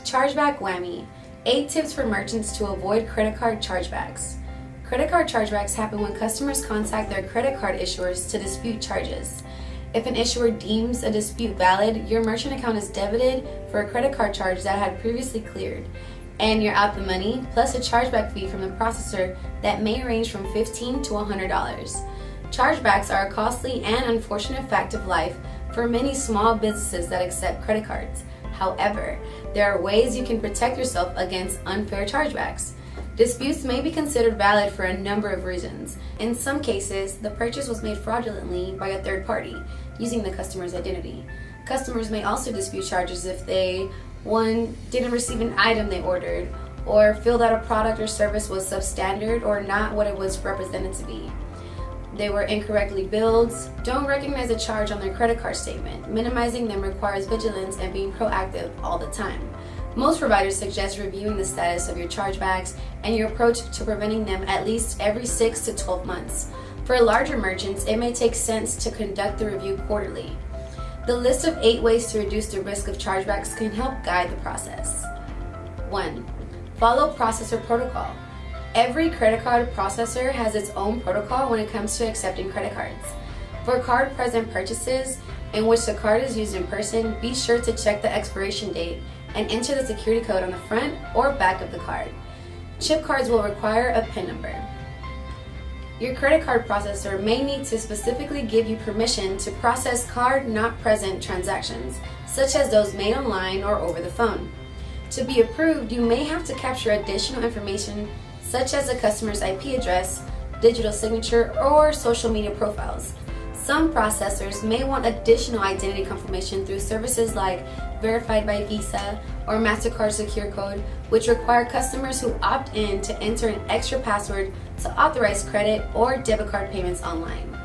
Chargeback whammy. 8 tips for merchants to avoid credit card chargebacks. Credit card chargebacks happen when customers contact their credit card issuers to dispute charges. If an issuer deems a dispute valid, your merchant account is debited for a credit card charge that had previously cleared, and you're out the money, plus a chargeback fee from the processor that may range from $15 to $100. Chargebacks are a costly and unfortunate fact of life for many small businesses that accept credit cards. However, there are ways you can protect yourself against unfair chargebacks. Disputes may be considered valid for a number of reasons. In some cases, the purchase was made fraudulently by a third party, using the customer's identity. Customers may also dispute charges if they, 1, didn't receive an item they ordered, or feel that a product or service was substandard or not what it was represented to be. They were incorrectly billed, don't recognize a charge on their credit card statement. Minimizing them requires vigilance and being proactive all the time. Most providers suggest reviewing the status of your chargebacks and your approach to preventing them at least every 6 to 12 months. For larger merchants, it may take sense to conduct the review quarterly. The list of 8 ways to reduce the risk of chargebacks can help guide the process. 1. Follow processor protocol. Every credit card processor has its own protocol when it comes to accepting credit cards. For card-present purchases in which the card is used in person, be sure to check the expiration date and enter the security code on the front or back of the card. Chip cards will require a PIN number. Your credit card processor may need to specifically give you permission to process card-not-present transactions, such as those made online or over the phone. To be approved, you may have to capture additional information such as a customer's IP address, digital signature, or social media profiles. Some processors may want additional identity confirmation through services like Verified by Visa or MasterCard Secure Code, which require customers who opt in to enter an extra password to authorize credit or debit card payments online.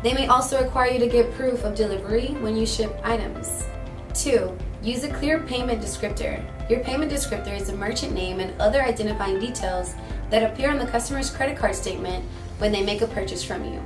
They may also require you to give proof of delivery when you ship items. 2. Use a clear payment descriptor. Your payment descriptor is the merchant name and other identifying details that appear on the customer's credit card statement when they make a purchase from you.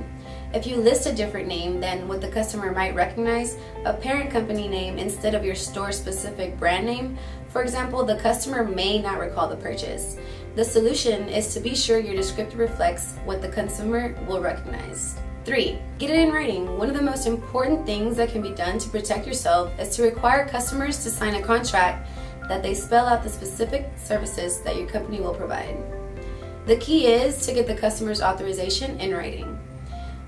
If you list a different name than what the customer might recognize, a parent company name instead of your store-specific brand name, for example, the customer may not recall the purchase. The solution is to be sure your descriptor reflects what the consumer will recognize. 3. Get it in writing. One of the most important things that can be done to protect yourself is to require customers to sign a contract that they spell out the specific services that your company will provide. The key is to get the customer's authorization in writing.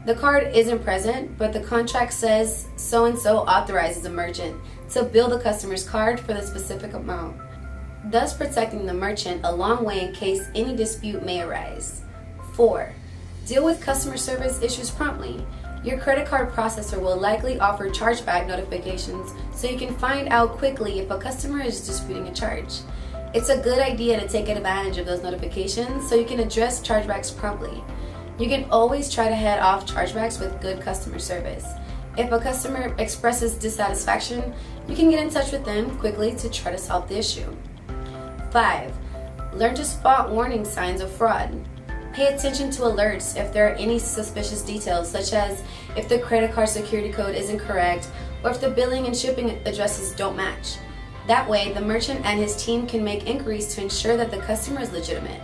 The card isn't present, but the contract says so-and-so authorizes a merchant to bill the customer's card for the specific amount, thus protecting the merchant a long way in case any dispute may arise. 4. Deal with customer service issues promptly. Your credit card processor will likely offer chargeback notifications so you can find out quickly if a customer is disputing a charge. It's a good idea to take advantage of those notifications so you can address chargebacks promptly. You can always try to head off chargebacks with good customer service. If a customer expresses dissatisfaction, you can get in touch with them quickly to try to solve the issue. 5. Learn to spot warning signs of fraud. Pay attention to alerts if there are any suspicious details, such as if the credit card security code is incorrect or if the billing and shipping addresses don't match. That way, the merchant and his team can make inquiries to ensure that the customer is legitimate.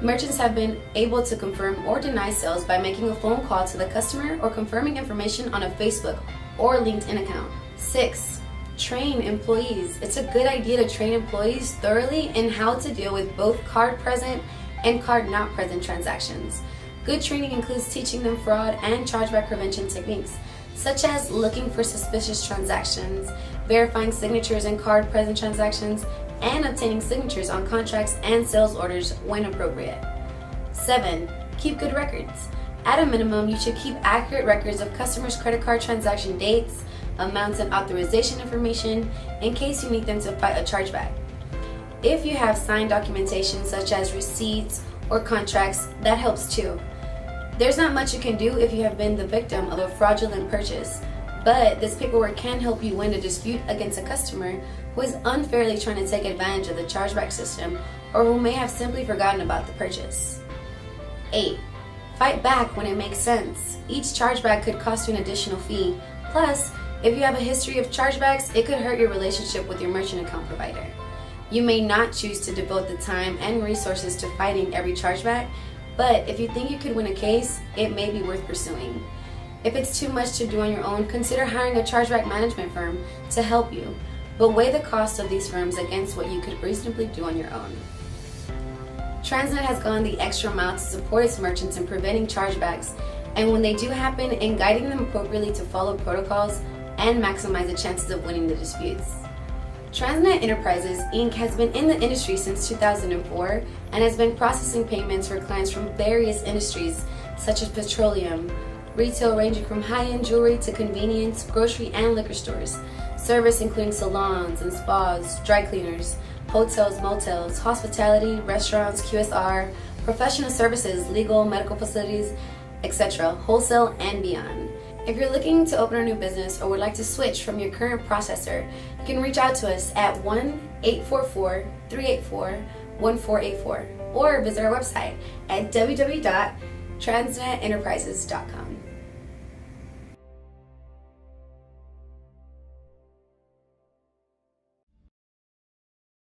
Merchants have been able to confirm or deny sales by making a phone call to the customer or confirming information on a Facebook or LinkedIn account. 6. Train employees. It's a good idea to train employees thoroughly in how to deal with both card-present and card-not-present transactions. Good training includes teaching them fraud and chargeback prevention techniques, such as looking for suspicious transactions, verifying signatures in card-present transactions, and obtaining signatures on contracts and sales orders when appropriate. 7. Keep good records. At a minimum, you should keep accurate records of customers' credit card transaction dates, amounts, and authorization information in case you need them to fight a chargeback. If you have signed documentation such as receipts or contracts, that helps too. There's not much you can do if you have been the victim of a fraudulent purchase, but this paperwork can help you win a dispute against a customer who is unfairly trying to take advantage of the chargeback system or who may have simply forgotten about the purchase. 8. Fight back when it makes sense. Each chargeback could cost you an additional fee. Plus, if you have a history of chargebacks, it could hurt your relationship with your merchant account provider. You may not choose to devote the time and resources to fighting every chargeback, but if you think you could win a case, it may be worth pursuing. If it's too much to do on your own, consider hiring a chargeback management firm to help you, but weigh the cost of these firms against what you could reasonably do on your own. TransNet has gone the extra mile to support its merchants in preventing chargebacks, and when they do happen, in guiding them appropriately to follow protocols and maximize the chances of winning the disputes. TransNet Enterprises, Inc. has been in the industry since 2004 and has been processing payments for clients from various industries such as petroleum, retail ranging from high-end jewelry to convenience, grocery, and liquor stores, service including salons and spas, dry cleaners, hotels, motels, hospitality, restaurants, QSR, professional services, legal, medical facilities, etc., wholesale, and beyond. If you're looking to open a new business or would like to switch from your current processor, you can reach out to us at 1-844-384-1484 or visit our website at www.transnetenterprises.com.